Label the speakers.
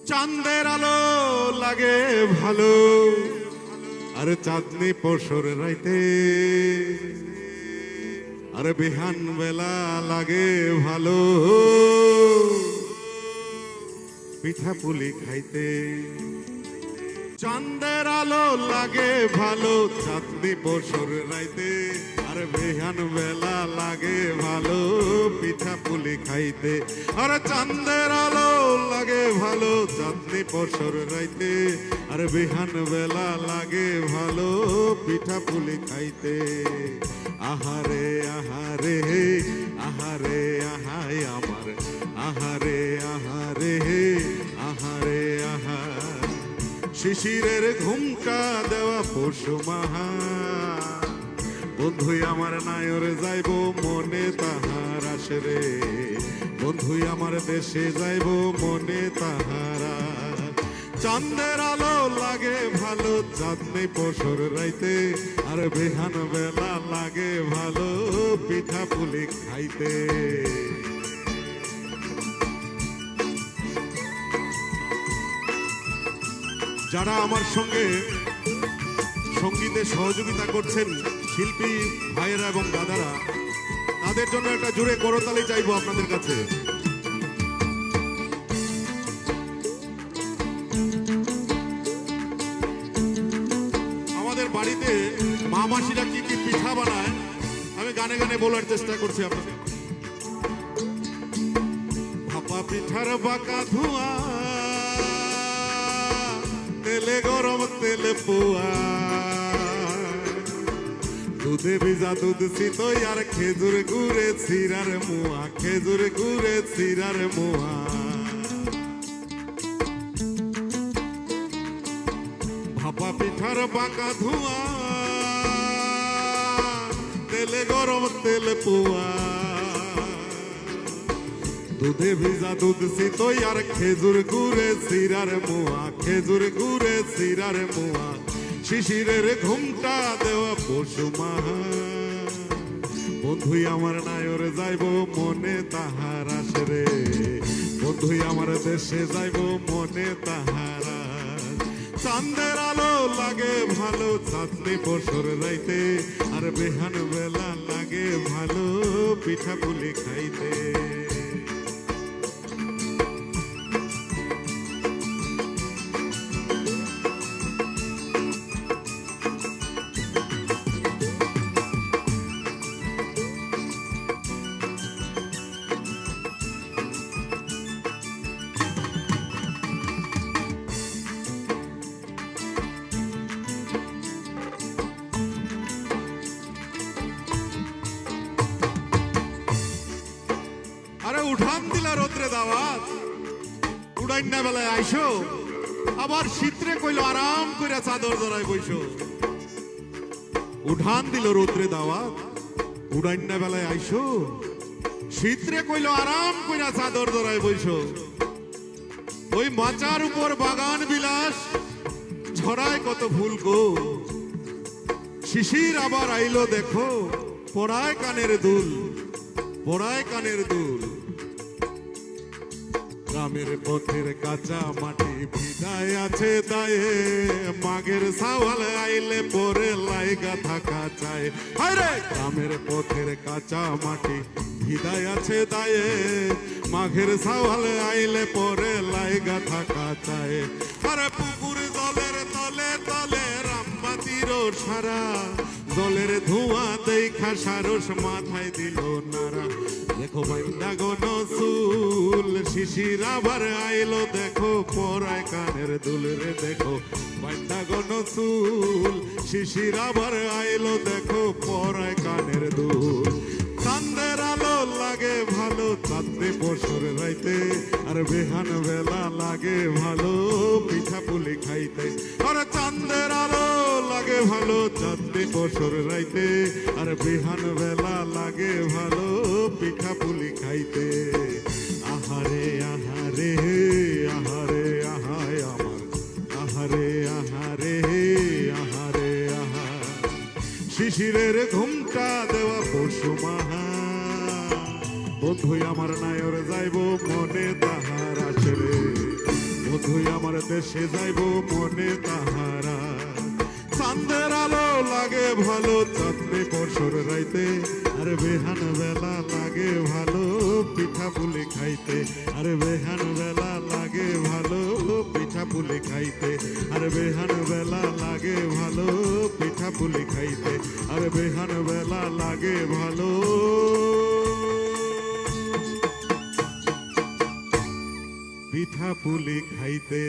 Speaker 1: চাঁদের আলো লাগে ভালো, আরে চাঁদনি পরশুর রাইতে, আরে বিহান বেলা লাগে ভালো পিঠা পুলি খাইতে। চাঁদের আলো লাগে ভালো চাঁদনি পরশুর রাইতে, আরে বিহান বেলা লাগে ভালো পিঠা পুলি খাইতে। আরে চাঁদের আলো লাগে ভালো চাঁদনি পরশুর রাইতে, আরে বিহান বেলা লাগে ভালো পিঠা পুলি খাইতে। আহারে আহারে আহারে আহায় আমার, আহারে আহারে আহারে আহা, শিশিরের ঘুমটা দেওয়া পশু মাহা, বন্ধুই আমার নায়র যাইব মনে তাহার আসে রে, বন্ধুই আমার দেশে যাইব মনে তাহারা। চাঁদের আলো লাগে ভালো চাঁদনি পরশুর রাইতে, আর বিহান বেলা লাগে ভালো পিঠা পুলি খাইতে। যারা আমার সঙ্গে সঙ্গীতে সহযোগিতা করছেন শিল্পী ভাইয়েরা এবং দাদারা, তাদের জন্য একটা জোরে করতালি চাইবো আপনাদের কাছে। আমাদের বাড়িতে মা মাসিরা কি কি পিঠা বানায় আমি গানে গানে বলার চেষ্টা করছি আপনাদের। ভাপা পিঠার বাঁকা ধোঁয়া, তেলে গরম তেলে পোয়া, দুধে ভিজা দুধ চিতই আর খেজুর গুড়ে চিরার মোয়া, খেজুর গুড়ে চিরার মোয়া। ভাপা পিঠার বাঁকা ধোঁয়া, তেলে গরম তেলে পোয়া, দুধে ভিজা দুধ চিতই আর খেজুর গুড়ে চিরার মোয়া, খেজুর গুড়ে চিরার মোয়া। শিশিরের ঘুমটা দেওয়া পশু মাহা, বন্ধুই আমার নায়র যাইব মনে তাহার আসে রে, বন্ধুই আমার দেশে যাইব মনে তাহারা। চাঁদের আলো লাগে ভালো চাঁদনি পরশুর রাইতে, আর বিহান বেলা লাগে ভালো পিঠা পুলি খাইতে। আরে উঠান দিলা রোদ্রে দাওয়াত, উড়াইনা বেলায় আইসো, আবার শীতরে কইলো আরাম কইরা চাদর জড়াই বইসো। উঠান দিল রোদ্রে দাওয়াত, উড়াইনা বেলায় আইসো, শীতরে কইলো আরাম কইরা চাদর জড়াই বইসো। ওই মাচার উপর বাগান বিলাস ছড়ায় কত ফুল গো, শিশির আবার আইলো দেখো পড়ায় কানের দুল, পড়ায় কানের দুল। গ্রামের পথের কাঁচা মাটি ভিদায় আছে দায়ে, মাঘের সাওয়াল আইলে পরে লাইগা থাকা চায়। আরে গ্রামের পথের কাঁচা মাটি ভিদায় আছে দায়ে, মাঘের সাওয়াল আইলে পরে লাইগা থাকা চায়। আরে পুকুর জলের তলে তলে রামবাতির সারা, জলের ধোঁয়া দেখা সারস মাথায় দিল নারা। দেখো বাইন্দা গন চুল শিশির আবার আইলো দেখো পরায় কানের দুল রে, দেখো বাইন্দা গন চুল শিশির আবার আইলো দেখো পরায় কানের দুল। চাঁদের আলো লাগে ভালো চাঁদনি পরশুর রাইতে, আর বিহান বেলা লাগে ভালো পিঠা পুলি খাইতে। আর চাঁদের আলো লাগে ভালো চাঁদনি পরশুর রাইতে, আর বিহান বেলা লাগে ভালো পিঠা পুলি খাইতে। আহারে আহারে আহারে আহায় আমার, আহারে আহারে আহারে আহা, শিশিরের ঘুমটা দেওয়া পশু মাহা, বন্ধুই আমার নায়র যাইব মনে তাহার আসে রে, বন্ধুই আমার দেশে যাইব মনে তাহারা চাঁদের আলো লাগে ভালো চাঁদে পরশুর রাইতে আরে বেহান বেলা লাগে ভালো পিঠা পুলি খাইতে আরে বেহান বেলা লাগে ভালো পিঠা পুলি খাইতে আরে বেহান বেলা লাগে ভালো পিঠা পুলি খাইতে আরে বেহান বেলা লাগে ভালো পিঠা পুলি খাইতে।